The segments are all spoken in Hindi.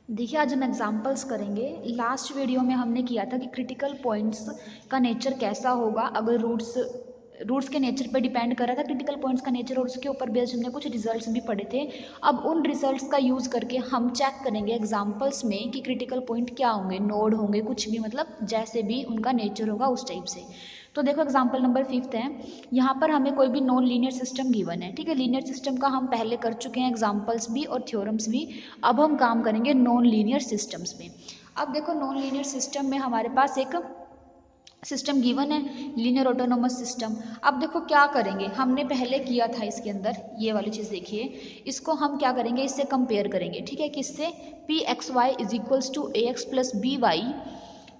देखिए आज हम एग्जांपल्स करेंगे। लास्ट वीडियो में हमने किया था कि क्रिटिकल पॉइंट्स का नेचर कैसा होगा अगर रूट्स के नेचर पर डिपेंड कर रहा था क्रिटिकल पॉइंट्स का नेचर, और उसके ऊपर बेस्ड हमने कुछ रिजल्ट्स भी पढ़े थे। अब उन रिजल्ट्स का यूज़ करके हम चेक करेंगे एग्जांपल्स में कि क्रिटिकल पॉइंट क्या होंगे, नोड होंगे, कुछ भी, मतलब जैसे भी उनका नेचर होगा उस टाइप से। तो देखो एग्जाम्पल नंबर 5 है। यहाँ पर हमें कोई भी नॉन लीनियर सिस्टम गिवन है, ठीक है। लीनियर सिस्टम का हम पहले कर चुके हैं एग्जाम्पल्स भी और थ्योरम्स भी। अब हम काम करेंगे नॉन लीनियर सिस्टम्स में। अब देखो नॉन लीनियर सिस्टम में हमारे पास एक सिस्टम गिवन है, लीनियर ऑटोनोमस सिस्टम। अब देखो क्या करेंगे, हमने पहले किया था इसके अंदर ये वाली चीज़, देखिए इसको हम क्या करेंगे, इससे कंपेयर करेंगे, ठीक है। किससे? P X Y is equals to A x plus B Y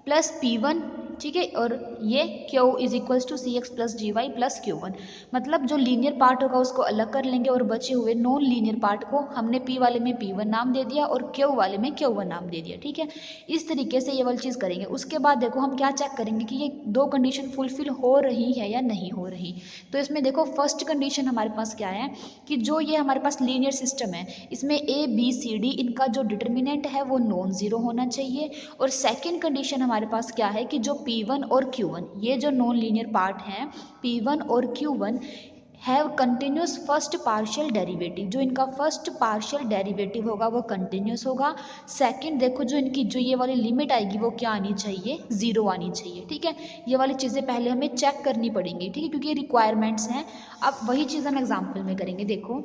plus P1, ठीक है, और ये Q is equals to C x plus G Y plus Q1। मतलब जो लीनियर पार्ट होगा उसको अलग कर लेंगे और बचे हुए नॉन लीनियर पार्ट को हमने P वाले में P1 नाम दे दिया और Q वाले में Q1 नाम दे दिया, ठीक है। इस तरीके से ये वाली चीज़ करेंगे। उसके बाद देखो हम क्या चेक करेंगे कि ये दो कंडीशन फुलफिल हो रही है या नहीं हो रही। तो इसमें देखो फर्स्ट कंडीशन हमारे पास क्या है कि जो ये हमारे पास लीनियर सिस्टम है इसमें A B C D इनका जो डिटर्मिनेंट है वो नॉन जीरो होना चाहिए। और सेकेंड कंडीशन हमारे पास क्या है कि जो P1 और Q1 ये जो नॉन लीनियर पार्ट हैं P1 और Q1 have continuous first partial derivative. जो इनका फर्स्ट पार्शियल डेरिवेटिव होगा वो कंटिन्यूस होगा। सेकंड देखो जो इनकी जो ये वाली लिमिट आएगी वो क्या आनी चाहिए, जीरो आनी चाहिए, ठीक है। ये वाली चीज़ें पहले हमें चेक करनी पड़ेंगी, ठीक है, क्योंकि ये रिक्वायरमेंट्स हैं। अब वही चीज़ हम एग्जाम्पल में करेंगे। देखो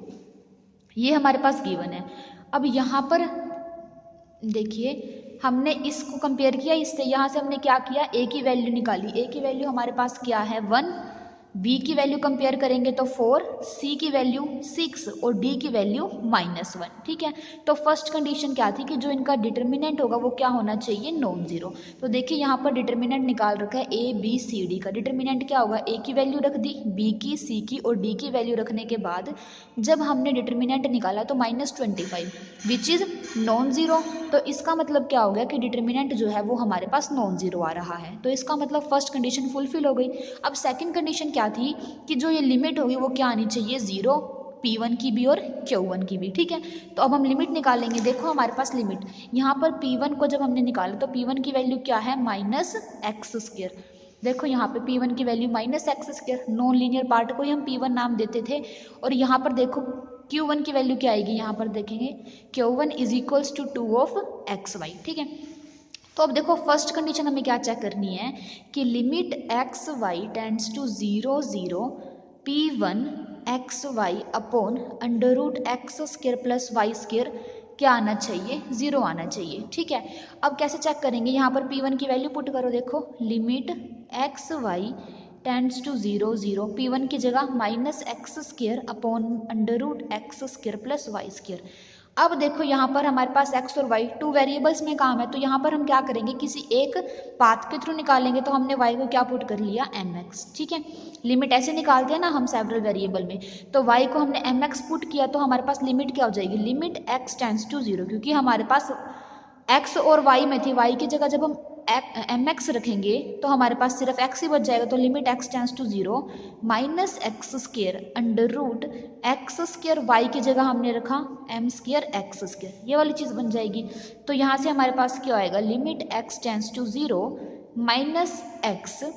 ये हमारे पास गिवन है। अब यहाँ पर देखिए हमने इसको कंपेयर किया इससे, यहाँ से हमने क्या किया, ए की वैल्यू निकाली। ए की वैल्यू हमारे पास क्या है 1, बी की वैल्यू कंपेयर करेंगे तो 4, सी की वैल्यू 6 और डी की वैल्यू -1, ठीक है। तो फर्स्ट कंडीशन क्या थी कि जो इनका डिटर्मिनेंट होगा वो क्या होना चाहिए, नॉन जीरो। तो देखिए यहाँ पर डिटर्मिनेंट निकाल रखा है ए बी सी डी का। डिटर्मिनेंट क्या होगा, ए की वैल्यू रख दी, बी की, सी की और डी की वैल्यू रखने के बाद जब हमने डिटर्मिनेंट निकाला तो -25 विच इज़ नॉन जीरो। तो इसका मतलब क्या हो गया कि डिटर्मिनेंट जो है वो हमारे पास नॉन जीरो आ रहा है। तो इसका मतलब फर्स्ट कंडीशन फुलफिल हो गई। अब सेकंड कंडीशन क्या थी कि जो ये लिमिट होगी वो क्या आनी चाहिए, जीरो, P1 की भी और Q1 की भी, ठीक है। तो अब हम लिमिट निकालेंगे। देखो हमारे पास लिमिट यहाँ पर P1 को जब हमने निकाला तो P1 की वैल्यू क्या है, -x²। देखो यहाँ पे P1 की value -x², non linear part को ही हम P1 नाम देते थे। और यहाँ पर देखो Q1 की वैल्यू क्या आएगी, यहाँ पर देखेंगे Q1 is equals to 2 of xy, ठीक है। तो अब देखो फर्स्ट कंडीशन हमें क्या चेक करनी है कि limit X Y tends to 0 0 P1 X Y upon √x² plus y² क्या आना चाहिए, जीरो आना चाहिए, ठीक है। अब कैसे चेक करेंगे, यहाँ पर P1 की वैल्यू पुट करो। देखो limit X Y tends to 0 0 P1 की जगह -x² upon √x² plus y²। अब देखो यहाँ पर हमारे पास x और y टू वेरिएबल्स में काम है। तो यहाँ पर हम क्या करेंगे, किसी एक पाथ के थ्रू निकालेंगे। तो हमने y को क्या पुट कर लिया, mx, ठीक है। लिमिट ऐसे निकालते हैं ना हम सेवरल वेरिएबल में। तो y को हमने mx पुट किया तो हमारे पास लिमिट क्या हो जाएगी, लिमिट x टेंड्स टू 0, क्योंकि हमारे पास x और y में थी। y की जगह जब हम mx रखेंगे तो हमारे पास सिर्फ x ही बच जाएगा। तो limit x tends to 0 -x² √x², y की जगह हमने रखा m²x², ये वाली चीज़ बन जाएगी। तो यहाँ से हमारे पास क्या आएगा, limit x tends to 0 -x²।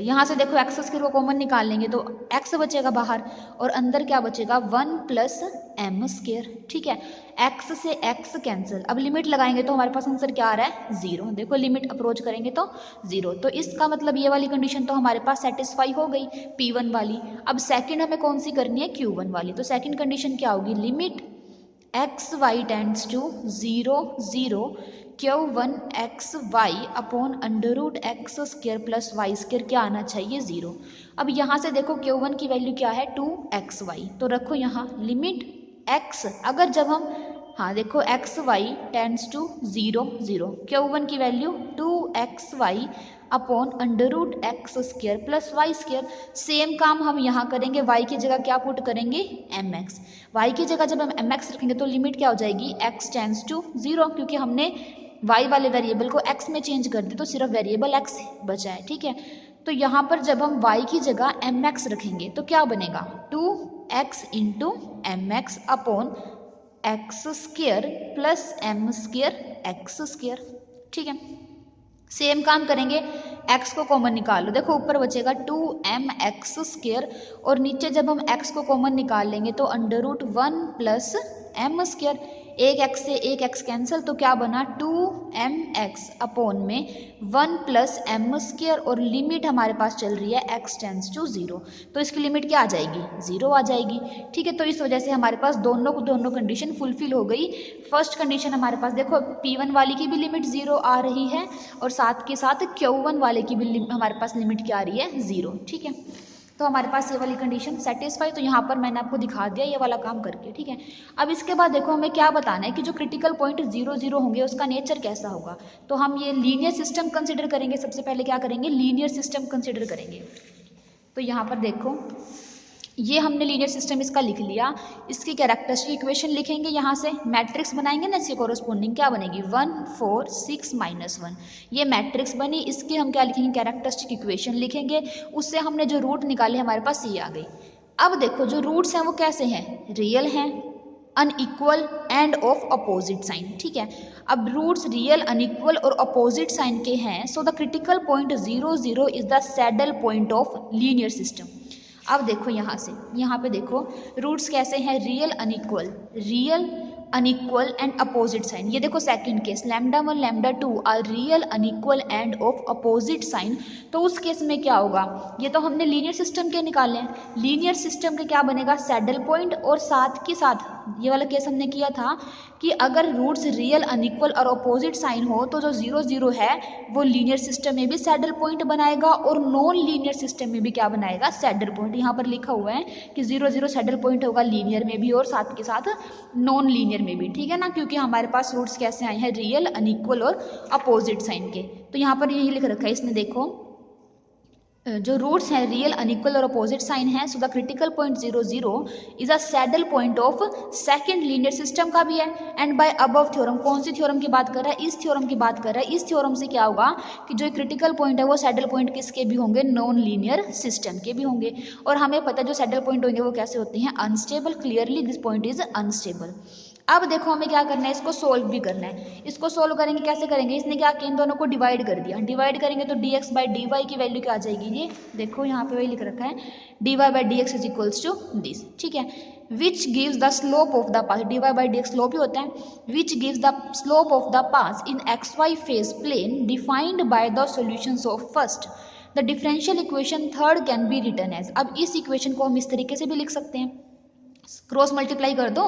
यहाँ से देखो x² को कॉमन निकाल लेंगे तो x बचेगा बाहर और अंदर क्या बचेगा, 1 प्लस m², ठीक है। x से x कैंसिल। अब लिमिट लगाएंगे तो हमारे पास आंसर क्या आ रहा है, 0। देखो लिमिट अप्रोच करेंगे तो 0। तो इसका मतलब ये वाली कंडीशन तो हमारे पास सेटिस्फाई हो गई, P1 वाली। अब सेकंड हमें कौन सी करनी है, Q1 वाली। तो सेकंड कंडीशन क्या होगी, limit X Y tends to 0 0 Q1 X Y upon √x² plus y² क्या आना चाहिए, 0। अब यहाँ से देखो Q1 की वैल्यू क्या है, 2xy। तो रखो यहाँ लिमिट x, अगर जब हम, हाँ देखो x Y tends to 0 0 Q1 की value 2xy upon √x² plus y²। Same काम हम यहाँ करेंगे, y की जगह क्या पुट करेंगे, mx। y की जगह जब हम mx रखेंगे तो लिमिट क्या हो जाएगी, x टेंड्स टू 0, क्योंकि हमने y वाले वेरिएबल को x में चेंज कर दी तो सिर्फ वेरिएबल x बचा है, ठीक है। तो यहाँ पर जब हम y की जगह mx रखेंगे तो क्या बनेगा, 2x into mx upon X square plus M square X square. ठीक है, सेम काम करेंगे, x को कॉमन निकाल लो, देखो ऊपर बचेगा 2mx स्क्वायर और नीचे जब हम x को कॉमन निकाल लेंगे तो √1 प्लस एम स्क्वायर, एक x से एक x कैंसिल, तो क्या बना 2mx अपॉन में 1 प्लस एम स्क्वायर और लिमिट हमारे पास चल रही है x टेंस टू 0, तो इसकी लिमिट क्या आ जाएगी 0 आ जाएगी। ठीक है, तो इस वजह से हमारे पास दोनों कंडीशन फुलफिल हो गई। फर्स्ट कंडीशन हमारे पास देखो P1 वाली की भी लिमिट 0 आ रही है और साथ के साथ Q1 वाले की भी हमारे पास लिमिट क्या आ रही है 0। ठीक है, तो हमारे पास ये वाली कंडीशन सेटिस्फाई, तो यहाँ पर मैंने आपको दिखा दिया ये वाला काम करके। ठीक है, अब इसके बाद देखो हमें क्या बताना है कि जो क्रिटिकल पॉइंट 0 0 होंगे उसका नेचर कैसा होगा। तो हम ये लीनियर सिस्टम कंसिडर करेंगे, सबसे पहले क्या करेंगे लीनियर सिस्टम कंसिडर करेंगे। तो यहाँ पर देखो ये हमने लीनियर सिस्टम इसका लिख लिया, इसकी कैरेक्टरिस्टिक इक्वेशन लिखेंगे, यहाँ से मैट्रिक्स बनाएंगे ना, इसके कोरोस्पोंडिंग क्या बनेगी 1 4 6 -1, ये मैट्रिक्स बनी, इसके हम क्या लिखेंगे कैरेक्टरिस्टिक इक्वेशन लिखेंगे, उससे हमने जो रूट निकाले हमारे पास ये आ गई। अब देखो जो रूट्स हैं वो कैसे हैं, रियल हैं, unequal and of opposite sign. ठीक है, अब रूट्स रियल अनइक्वल और अपोजिट साइन के हैं, so the critical point 0 0 is the saddle point of linear system. अब देखो यहाँ से यहाँ पे देखो रूट्स कैसे हैं, real unequal and opposite sign. ये देखो second case λ1 λ2 are real unequal and of opposite sign, तो उस केस में क्या होगा, ये तो हमने लीनियर सिस्टम के निकाले हैं, लीनियर सिस्टम के क्या बनेगा सैडल पॉइंट, और साथ के साथ ये वाला केस हमने किया था कि अगर रूट्स रियल अनइक्वल और अपोजिट साइन हो तो जो 0 0 है वो लीनियर सिस्टम में भी सैडल पॉइंट बनाएगा और नॉन लीनियर सिस्टम में भी क्या बनाएगा सैडल पॉइंट। यहाँ पर लिखा हुआ है कि 0 0 सैडल पॉइंट होगा लीनियर में भी और साथ के साथ नॉन लीनियर में भी। ठीक है ना, क्योंकि हमारे पास रूट्स कैसे आए हैं रियल अनइक्वल और अपोजिट साइन के। तो यहाँ पर यही लिख रखा है इसने, देखो जो रूट्स हैं रियल अनइक्वल और अपोजिट साइन है, सो the critical point 0 0 is a saddle point of second linear system का भी है। एंड बाय अबव थ्योरम, कौन सी थ्योरम की बात कर रहा है, इस थ्योरम की बात कर रहा है। इस थ्योरम से क्या होगा कि जो क्रिटिकल पॉइंट है वो सैडल पॉइंट किसके भी होंगे, नॉन लीनियर सिस्टम के भी होंगे। और हमें पता है जो सैडल पॉइंट होंगे वो कैसे होते हैं, unstable, clearly this point is unstable. अब देखो हमें क्या करना है, इसको सोल्व भी करना है। इसको सोल्व करेंगे कैसे करेंगे, इसने क्या किया इन दोनों को डिवाइड कर दिया, डिवाइड करेंगे तो dx/dy की वैल्यू क्या आ जाएगी, ये देखो यहाँ पे वही लिख रखा है dy/dx is equals to this. ठीक है, which gives the slope of the path, dy/dx slope ही होता है, which gives the slope of the path in xy phase plane defined by the solutions of first the differential equation third can be written as. अब इस इक्वेशन को हम इस तरीके से भी लिख सकते हैं, क्रॉस मल्टीप्लाई कर दो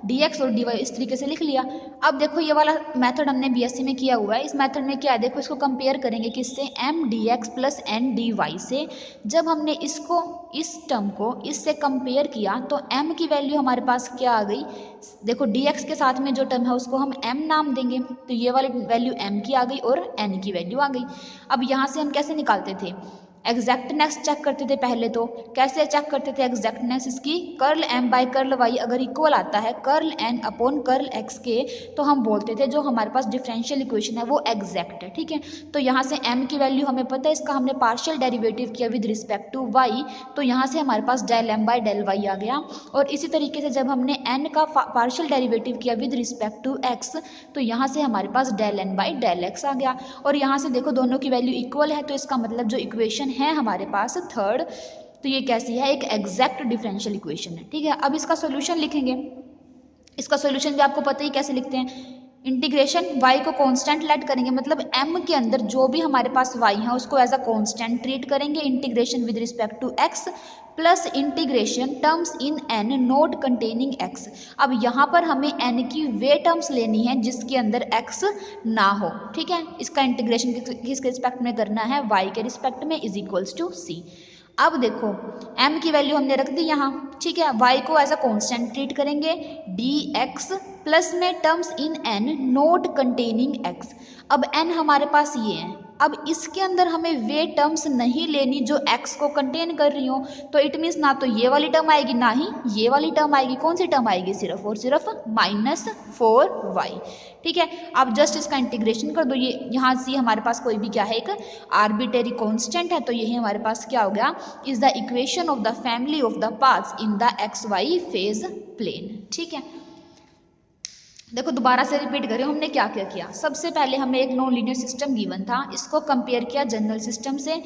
dx और dy, इस तरीके से लिख लिया। अब देखो ये वाला मेथड हमने बीएससी में किया हुआ है, इस मेथड में क्या है देखो, इसको कंपेयर करेंगे किससे, m dx plus n dy से। जब हमने इसको इस टर्म को इससे कंपेयर किया तो m की वैल्यू हमारे पास क्या आ गई, देखो dx के साथ में जो टर्म है उसको हम m नाम देंगे, तो ये वाली वैल्यू m की आ गई और n की वैल्यू आ गई। अब यहाँ से हम कैसे निकालते थे, एग्जैक्टनेस चेक करते थे पहले, तो कैसे चेक करते थे एग्जैक्टनेस इसकी, curl m by curl y अगर इक्वल आता है curl n upon curl x के, तो हम बोलते थे जो हमारे पास डिफरेंशियल इक्वेशन है वो एग्जैक्ट है। ठीक है, तो यहाँ से m की वैल्यू हमें पता है, इसका हमने पार्शियल डेरिवेटिव किया विद रिस्पेक्ट टू y, तो यहाँ से हमारे पास del m by del y आ गया। और इसी तरीके से जब हमने n का पार्शियल डेरिवेटिव किया विद रिस्पेक्ट टू x, तो यहाँ से हमारे पास del n by del x आ गया। और यहाँ से देखो दोनों की वैल्यू इक्वल है, तो इसका मतलब जो इक्वेशन है हमारे पास थर्ड, तो ये कैसी है, एक एग्जैक्ट डिफरेंशियल इक्वेशन है। ठीक है, अब इसका सॉल्यूशन लिखेंगे, इसका सॉल्यूशन भी आपको पता ही कैसे लिखते हैं, इंटीग्रेशन y को कांस्टेंट लेट करेंगे, मतलब m के अंदर जो भी हमारे पास y है उसको एज अ कांस्टेंट ट्रीट करेंगे, integration with respect to x plus integration terms in n not containing x। अब यहाँ पर हमें n की वे टर्म्स लेनी है जिसके अंदर x ना हो। ठीक है, इसका इंटीग्रेशन किसके रिस्पेक्ट में करना है, y के रिस्पेक्ट में, इज इक्वल्स टू c। अब देखो m की वैल्यू हमने रख दी यहाँ, ठीक है, y को एज अ कांस्टेंट ट्रीट करेंगे, dx प्लस में terms in n not containing x। अब n हमारे पास ये है, अब इसके अंदर हमें वे टर्म्स नहीं लेनी जो x को कंटेन कर रही हो, तो इट मीन्स ना तो ये वाली टर्म आएगी ना ही ये वाली टर्म आएगी, कौन सी टर्म आएगी, सिर्फ और सिर्फ -4y। ठीक है, आप जस्ट इसका इंटीग्रेशन कर दो, ये यहाँ से हमारे पास कोई भी क्या है, एक आर्बिटरी कांस्टेंट है, तो यही हमारे पास क्या हो गया, is the equation of the family of the paths in the xy phase plane. ठीक है, देखो दोबारा से रिपीट करें, हमने क्या क्या किया। सबसे पहले हमें एक नॉन लीनियर सिस्टम गिवन था, इसको कंपेयर किया जनरल सिस्टम से।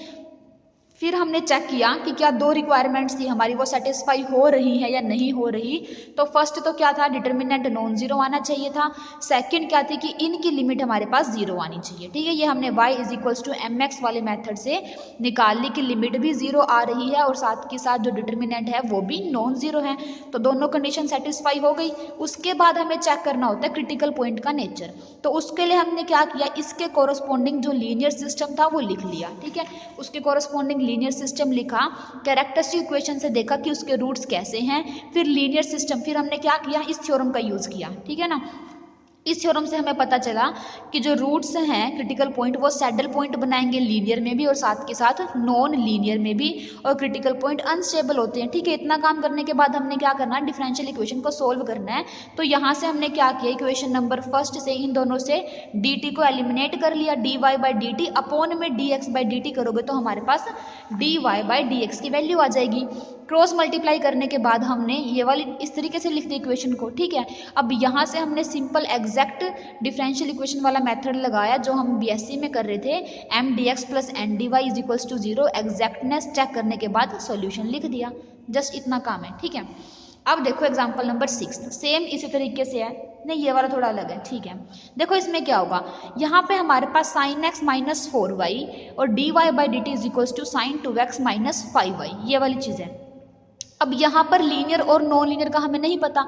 फिर हमने चेक किया कि क्या दो रिक्वायरमेंट्स थी हमारी वो सेटिस्फाई हो रही है या नहीं हो रही। तो फर्स्ट तो क्या था, डिटर्मिनेंट नॉन जीरो आना चाहिए था। सेकंड क्या थी कि इनकी लिमिट हमारे पास जीरो आनी चाहिए। ठीक है, ये हमने y is equals to M X वाले मेथड से निकाल ली कि लिमिट भी जीरो आ रही है और साथ के साथ जो डिटर्मिनेंट है वो भी नॉन जीरो है। तो दोनों कंडीशन सेटिस्फाई हो गई। उसके बाद हमें चेक करना होता है क्रिटिकल पॉइंट का नेचर। तो उसके लिए हमने क्या किया, इसके कोरस्पॉन्डिंग जो लीनियर सिस्टम था वो लिख लिया। ठीक है, उसके कोरस्पॉन्डिंग लीनियर सिस्टम लिखा, कैरेक्टरिस्टिक इक्वेशन से देखा कि उसके रूट्स कैसे हैं, फिर लीनियर सिस्टम, फिर हमने क्या किया, इस थ्योरम का यूज किया। ठीक है ना, इस थ्योरम से हमें पता चला कि जो रूट्स हैं क्रिटिकल पॉइंट वो सैडल पॉइंट बनाएंगे लीनियर में भी और साथ के साथ नॉन लीनियर में भी, और क्रिटिकल पॉइंट अनस्टेबल होते हैं। ठीक है, इतना काम करने के बाद हमने क्या करना है, डिफरेंशियल इक्वेशन को सोल्व करना है। तो यहाँ से हमने क्या किया, इक्वेशन नंबर फर्स्ट से इन दोनों से dt को एलिमिनेट कर लिया, dy by D T upon में dx बाई डी टी करोगे तो हमारे पास dy बाई dx की वैल्यू आ जाएगी। क्रॉस मल्टीप्लाई करने के बाद हमने ये वाली इस तरीके से लिख दी इक्वेशन को। ठीक है, अब यहाँ से हमने सिंपल एग्जैक्ट डिफरेंशियल इक्वेशन वाला मेथड लगाया जो हम बीएससी में कर रहे थे, M D X plus N D Y is equals to zero. Exactness check करने के बाद सॉल्यूशन लिख दिया, जस्ट इतना काम है। ठीक है, अब देखो एग्जाम्पल नंबर 6, सेम इसी तरीके से है, नहीं ये वाला थोड़ा अलग है। ठीक है, देखो इसमें क्या होगा, यहाँ पे हमारे पास साइन एक्स माइनस 4y और D Y by D T is equals to sine 2x minus 5y, ये वाली चीज़ है। अब यहाँ पर लीनियर और नॉन लीनियर का हमें नहीं पता,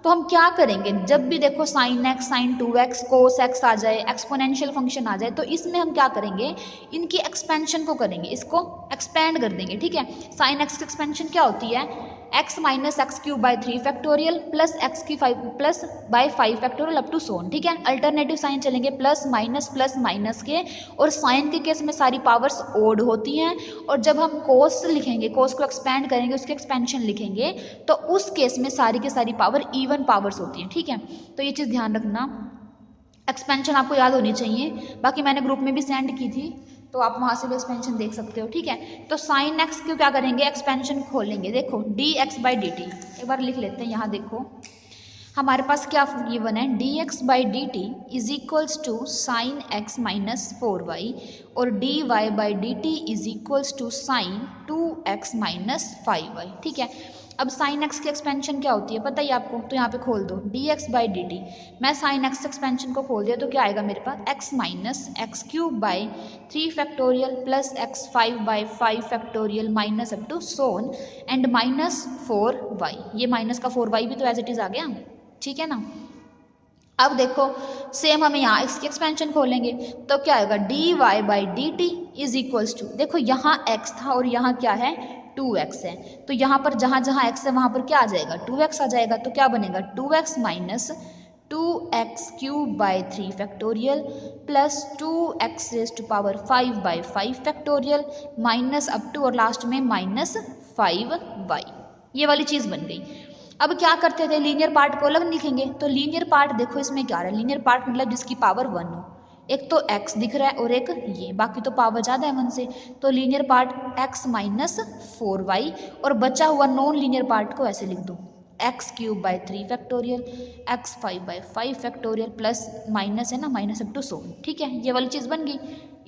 तो हम क्या करेंगे, जब भी देखो sine x sine 2x cos x आ जाए, एक्सपोनेंशियल फंक्शन आ जाए, तो इसमें हम क्या करेंगे, इनकी एक्सपेंशन को करेंगे, इसको एक्सपेंड कर देंगे। ठीक है, साइन एक्स की एक्सपेंशन क्या होती है, x minus x cube by 3 factorial plus x की 5 plus by 5 factorial up to so on. ठीक है, अल्टरनेटिव साइन चलेंगे प्लस माइनस के, और साइन के केस में सारी पावर्स ओड होती हैं, और जब हम कोस लिखेंगे, कोस को एक्सपेंड करेंगे, उसकी एक्सपेंशन लिखेंगे, तो उस केस में सारी की सारी पावर इवन पावर्स होती हैं। ठीक है, तो ये चीज़ ध्यान रखना, एक्सपेंशन आपको याद होनी चाहिए। बाकी मैंने ग्रुप में भी सेंड की थी, तो आप वहाँ से भी एक्सपेंशन देख सकते हो। ठीक है, तो साइन एक्स को क्या करेंगे, एक्सपेंशन खोलेंगे। देखो D x by D T, एक बार लिख लेते हैं, यहाँ देखो हमारे पास क्या गिवन है, D x by D T is equals to sine X minus 4y और D Y by D T is equals to sine 2x minus 5y। ठीक है, अब साइन एक्स की एक्सपेंशन क्या होती है पता ही आपको, तो यहाँ पे खोल दो d x by D t, मैं साइन एक्स एक्सपेंशन को खोल दिया तो क्या आएगा मेरे पास, x minus x cube by 3 factorial plus x 5 by 5 factorial minus up to so on and minus 4y। ये माइनस का 4y भी तो एज इट इज आ गया। ठीक है ना, अब देखो सेम हमें यहाँ इसकी एक्सपेंशन खोलेंगे तो क्या आएगा, D Y by D T is equals to, देखो यहाँ x था और यहाँ क्या है 2x है, तो यहाँ पर जहाँ जहाँ x है वहाँ पर क्या आ जाएगा 2x आ जाएगा, तो क्या बनेगा 2x minus 2x cube by 3 factorial plus 2x raise to power 5 by 5 factorial minus up to और लास्ट में माइनस 5y। ये वाली चीज़ बन गई। अब क्या करते थे, लीनियर पार्ट को अलग लिखेंगे, तो लीनियर पार्ट देखो इसमें क्या रहा है, लीनियर पार्ट मतलब जिसकी पावर 1 हो, एक तो x दिख रहा है और एक ये, बाकी तो पावर ज़्यादा है 1 से, तो linear part x minus 4y, और बचा हुआ नॉन लीनियर पार्ट को ऐसे लिख दो, x cube by 3 factorial x 5 by 5 factorial plus minus है ना, माइनस अप टू सो। ठीक है, ये वाली चीज़ बन गई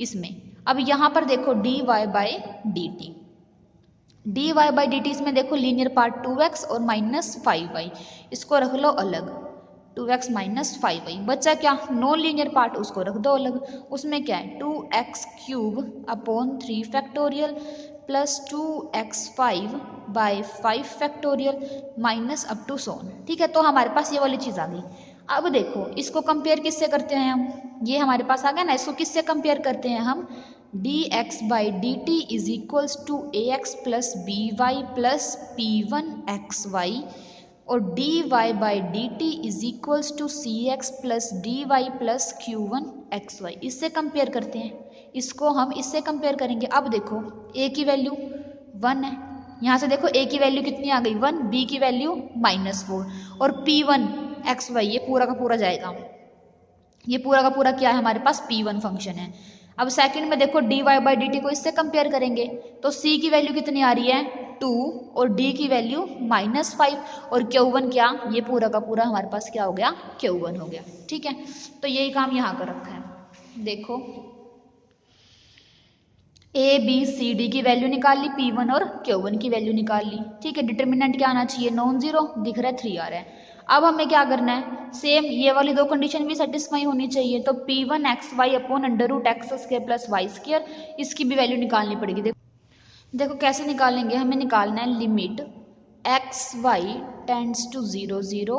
इसमें। अब यहाँ पर देखो D Y by D T, D Y by D T इसमें देखो लीनियर पार्ट 2x और माइनस 5y, इसको रख लो अलग, 2x माइनस 5y। बचा क्या, नॉन लीनियर पार्ट, उसको रख दो अलग, उसमें क्या है 2x cube upon 3 factorial plus 2x5 by 5 factorial minus up to so on. ठीक है, तो हमारे पास ये वाली चीज़ आ गई। अब देखो इसको कंपेयर किससे करते हैं हम, ये हमारे पास आ गया ना, इसको किससे कंपेयर करते हैं हम, d x by D T is equals to A x plus B Y plus p one x y, और D Y by D T is equals to C x plus d y plus q one x y. इससे कंपेयर करते हैं, इसको हम इससे कंपेयर करेंगे। अब देखो ए की वैल्यू 1 है, यहाँ से देखो ए की वैल्यू कितनी आ गई 1, बी की वैल्यू -4 और p1 एक्स वाई, ये पूरा का पूरा जाएगा, ये पूरा का पूरा क्या है हमारे पास p1 फंक्शन है। अब सेकंड में देखो D Y by D T को इससे कंपेयर करेंगे तो c की वैल्यू कितनी आ रही है 2 और डी की वैल्यू -5 और Q1 क्या, ये पूरा का पूरा हमारे पास क्या हो गया, Q1 हो गया। ठीक है, तो यही काम यहाँ कर रखा है। देखो ए बी सी डी की वैल्यू निकाल ली, P1 और Q1 की वैल्यू निकाल ली। ठीक है, डिटर्मिनेंट क्या आना चाहिए, नॉन जीरो, दिख रहा है 3 आ रहा है। अब हमें क्या करना है, सेम ये वाली दो कंडीशन भी सेटिस्फाई होनी चाहिए, तो P1 XY upon under root X square plus Y square, इसकी भी वैल्यू निकालनी पड़ेगी। देखो कैसे निकालेंगे, हमें निकालना है limit XY tends to 0 0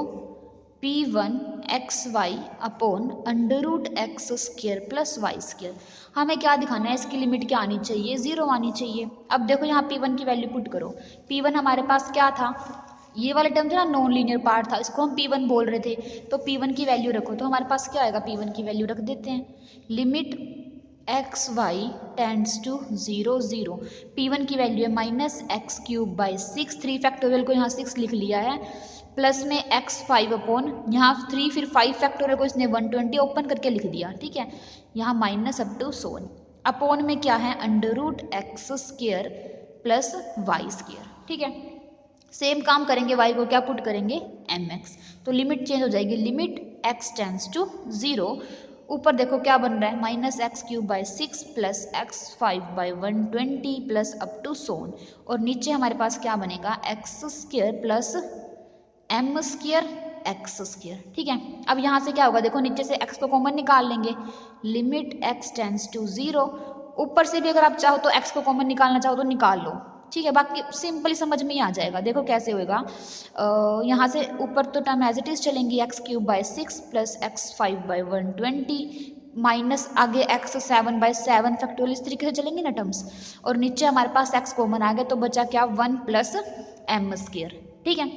P1 XY upon under root X square plus Y square. हमें क्या दिखाना है, इसकी लिमिट क्या आनी चाहिए, 0 आनी चाहिए। अब देखो यहाँ P1 की वैल्यू पुट करो, P1 हमारे पास क्या था, ये वाला टर्म था ना, नॉन लीनियर पार्ट था, इसको हम P1 बोल रहे थे, तो P1 की वैल्यू रखो, तो हमारे पास क्या आएगा, P1 की वैल्यू रख देते हैं, limit XY tends to 0 0, P1 की वैल्यू है -x³/6, 3 फैक्टोरियल को यहाँ 6 लिख लिया है, प्लस में x5 अपॉन यहाँ 3, फिर 5 फैक्टोरियल को इसने 120 ओपन करके लिख दिया। ठीक है, यहाँ माइनस अप टू सोन, अपॉन में क्या है, under root X square plus Y square. ठीक है, सेम काम करेंगे, y को क्या पुट करेंगे, mx, तो लिमिट चेंज हो जाएगी, लिमिट x टेंड्स टू 0, ऊपर देखो क्या बन रहा है, -x³/6 plus x5/120 plus up to so on, और नीचे हमारे पास क्या बनेगा, x² प्लस m² x²। ठीक है, अब यहाँ से क्या होगा, देखो नीचे से x को कॉमन निकाल लेंगे, लिमिट x टेंड्स टू 0, ऊपर से भी अगर आप चाहो तो x को कॉमन निकालना चाहो तो निकाल लो। ठीक है, बाकी सिंपली समझ में ही आ जाएगा। देखो कैसे होएगा, यहाँ से ऊपर तो टर्म एज इट इज चलेंगी, x³/6 प्लस x5/120 माइनस आगे x7/7 फैक्टोरियल, इस तरीके से चलेंगे ना टर्म्स, और नीचे हमारे पास x कॉमन आ गया, तो बचा क्या, 1 प्लस m²। ठीक है,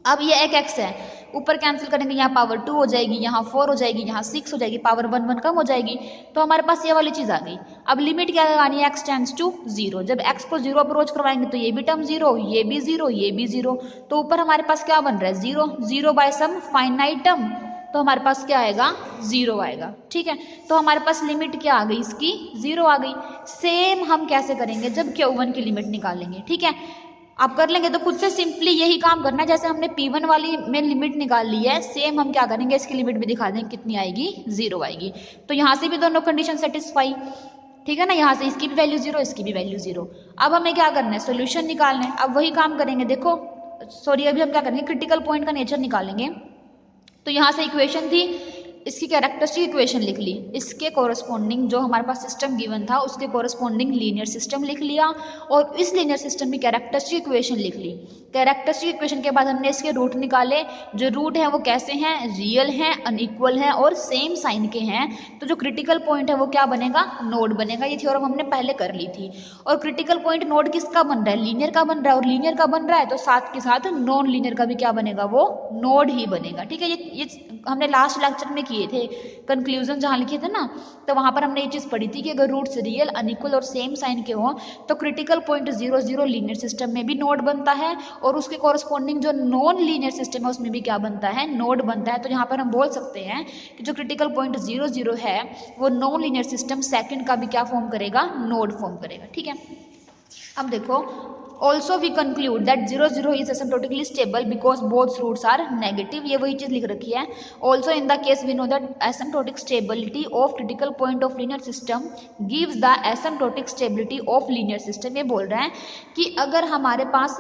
अब ये एक x है, ऊपर कैंसिल करेंगे, यहाँ पावर 2 हो जाएगी, यहाँ 4 हो जाएगी, यहाँ 6 हो जाएगी, पावर 1 1 कम हो जाएगी, तो हमारे पास ये वाली चीज़ आ गई। अब लिमिट क्या लगानी है, x टेंड्स टू 0, जब x को 0 अप्रोच करवाएंगे तो ये भी टर्म 0, ये भी 0, ये भी 0, तो ऊपर हमारे पास क्या बन रहा है, 0 0 बाय सम फाइनाइट टर्म, तो हमारे पास क्या आएगा, 0 आएगा। ठीक है, तो हमारे पास लिमिट क्या आ गई, इसकी 0 आ गई। सेम हम कैसे करेंगे, जब Q1 की लिमिट निकालेंगे। ठीक है, आप कर लेंगे तो खुद से सिंपली यही काम करना है, जैसे हमने P1 वाली में लिमिट निकाल ली है, सेम हम क्या करेंगे, इसकी लिमिट भी दिखा देंगे, कितनी आएगी, 0 आएगी। तो यहाँ से भी दोनों कंडीशन सेटिस्फाई। ठीक है ना, यहाँ से इसकी भी वैल्यू 0, इसकी भी वैल्यू 0। अब हमें क्या करना है, सोल्यूशन निकालना है। अब वही काम करेंगे, देखो सॉरी, अभी हम क्या करेंगे, क्रिटिकल पॉइंट का नेचर निकालेंगे। तो यहाँ से इक्वेशन थी, इसकी कैरेक्टरिस्टिक इक्वेशन लिख ली, इसके कोरस्पॉन्डिंग जो हमारे पास सिस्टम गिवन था उसके कोरस्पॉन्डिंग लीनियर सिस्टम लिख लिया, और इस लीनियर सिस्टम की कैरेक्टरिस्टिक इक्वेशन लिख ली। कैरेक्टरिस्टिक इक्वेशन के बाद हमने इसके रूट निकाले, जो रूट हैं वो कैसे हैं, रियल हैं, अनइक्वल हैं और सेम साइन के हैं, तो जो क्रिटिकल पॉइंट है वो क्या बनेगा, नोड बनेगा। ये थ्योरम हमने पहले कर ली थी। और क्रिटिकल पॉइंट नोड किसका बन रहा है, लीनियर का बन रहा है, और लीनियर का बन रहा है तो साथ के साथ नॉन लीनियर का भी क्या बनेगा, वो नोड ही बनेगा। ठीक है, ये हमने लास्ट लेक्चर में किए थे, कंक्लूजन जहाँ लिखे थे ना, तो वहाँ पर हमने ये चीज़ पढ़ी थी कि अगर रूट्स रियल, अनइक्वल और सेम साइन के हों तो क्रिटिकल पॉइंट 0 0 लीनियर सिस्टम में भी नोड बनता है, और उसके कॉरस्पॉन्डिंग जो नॉन लीनियर सिस्टम है उसमें भी क्या बनता है, नोड बनता है। तो यहाँ पर हम बोल सकते हैं कि जो क्रिटिकल पॉइंट 0 0 है वो नॉन लीनियर सिस्टम सेकंड का भी क्या फॉर्म करेगा, नोड फॉर्म करेगा। ठीक है, अब देखो, also we conclude that 0 0 is asymptotically stable because both roots are negative, ये वही चीज लिख रखी है। Also in the case we know that asymptotic stability of critical point of linear system gives the asymptotic stability of linear system। ये बोल रहे हैं कि अगर हमारे पास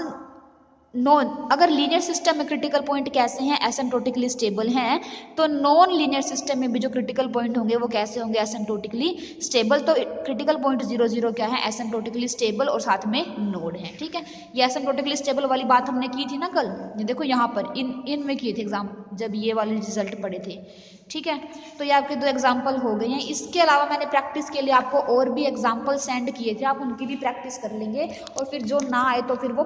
नॉन, अगर लीनियर सिस्टम में क्रिटिकल पॉइंट कैसे हैं, एसिम्प्टोटिकली स्टेबल हैं, तो नॉन लीनियर सिस्टम में भी जो क्रिटिकल पॉइंट होंगे वो कैसे होंगे, एसिम्प्टोटिकली स्टेबल। तो क्रिटिकल पॉइंट 0 0 क्या है, एसिम्प्टोटिकली स्टेबल और साथ में नोड है। ठीक है, ये एसिम्प्टोटिकली स्टेबल वाली बात हमने की थी ना कल, ये देखो यहाँ पर इन में किए थे एग्जाम, जब ये वाले रिजल्ट पढ़े थे। ठीक है, तो ये आपके 2 एग्जाम्पल हो गए हैं। इसके अलावा मैंने प्रैक्टिस के लिए आपको और भी एग्जाम्पल सेंड किए थे, आप उनकी भी प्रैक्टिस कर लेंगे, और फिर जो ना आए तो फिर वो